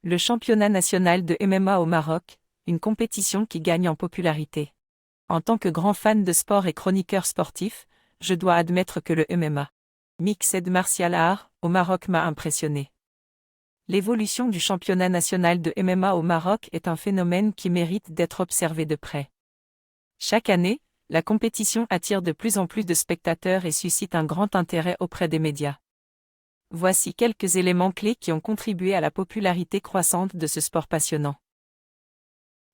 Le championnat national de MMA au Maroc, une compétition qui gagne en popularité. En tant que grand fan de sport et chroniqueur sportif, je dois admettre que le MMA, Mixed Martial Arts, au Maroc m'a impressionné. L'évolution du championnat national de MMA au Maroc est un phénomène qui mérite d'être observé de près. Chaque année, la compétition attire de plus en plus de spectateurs et suscite un grand intérêt auprès des médias. Voici quelques éléments clés qui ont contribué à la popularité croissante de ce sport passionnant.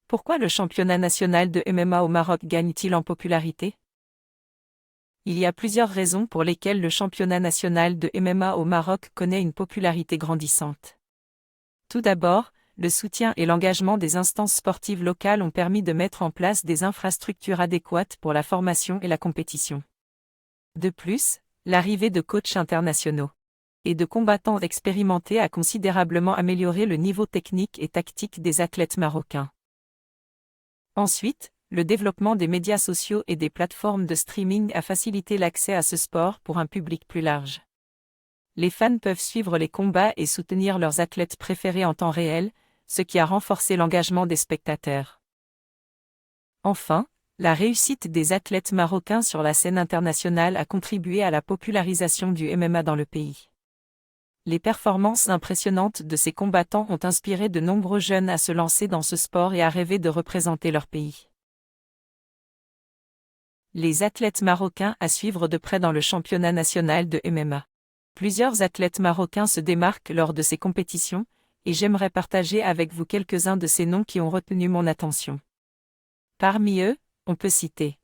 Pourquoi le championnat national de MMA au Maroc gagne-t-il en popularité? Il y a plusieurs raisons pour lesquelles le championnat national de MMA au Maroc connaît une popularité grandissante. Tout d'abord, le soutien et l'engagement des instances sportives locales ont permis de mettre en place des infrastructures adéquates pour la formation et la compétition. De plus, l'arrivée de coachs internationaux et de combattants expérimentés a considérablement amélioré le niveau technique et tactique des athlètes marocains. Ensuite, le développement des médias sociaux et des plateformes de streaming a facilité l'accès à ce sport pour un public plus large. Les fans peuvent suivre les combats et soutenir leurs athlètes préférés en temps réel, ce qui a renforcé l'engagement des spectateurs. Enfin, la réussite des athlètes marocains sur la scène internationale a contribué à la popularisation du MMA dans le pays. Les performances impressionnantes de ces combattants ont inspiré de nombreux jeunes à se lancer dans ce sport et à rêver de représenter leur pays. Les athlètes marocains à suivre de près dans le championnat national de MMA. Plusieurs athlètes marocains se démarquent lors de ces compétitions, et j'aimerais partager avec vous quelques-uns de ces noms qui ont retenu mon attention. Parmi eux, on peut citer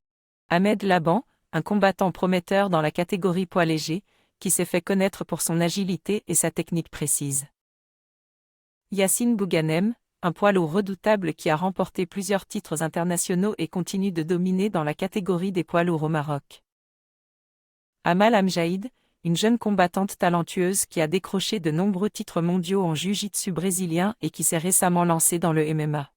Ahmed Laban, un combattant prometteur dans la catégorie poids léger, qui s'est fait connaître pour son agilité et sa technique précise. Yassine Bouganem, un poids lourd redoutable qui a remporté plusieurs titres internationaux et continue de dominer dans la catégorie des poids lourds au Maroc. Amal Amjaïd, une jeune combattante talentueuse qui a décroché de nombreux titres mondiaux en jiu-jitsu brésilien et qui s'est récemment lancée dans le MMA.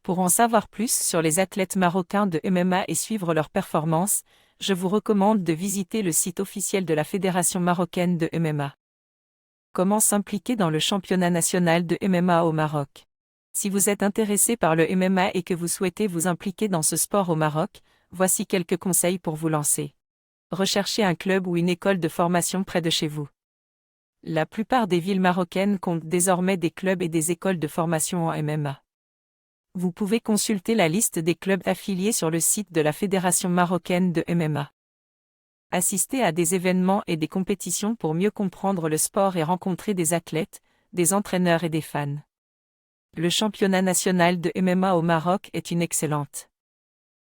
Pour en savoir plus sur les athlètes marocains de MMA et suivre leurs performances, je vous recommande de visiter le site officiel de la Fédération marocaine de MMA. Comment s'impliquer dans le championnat national de MMA au Maroc? Si vous êtes intéressé par le MMA et que vous souhaitez vous impliquer dans ce sport au Maroc, voici quelques conseils pour vous lancer. Recherchez un club ou une école de formation près de chez vous. La plupart des villes marocaines comptent désormais des clubs et des écoles de formation en MMA. Vous pouvez consulter la liste des clubs affiliés sur le site de la Fédération marocaine de MMA. Assistez à des événements et des compétitions pour mieux comprendre le sport et rencontrer des athlètes, des entraîneurs et des fans. Le championnat national de MMA au Maroc est une excellente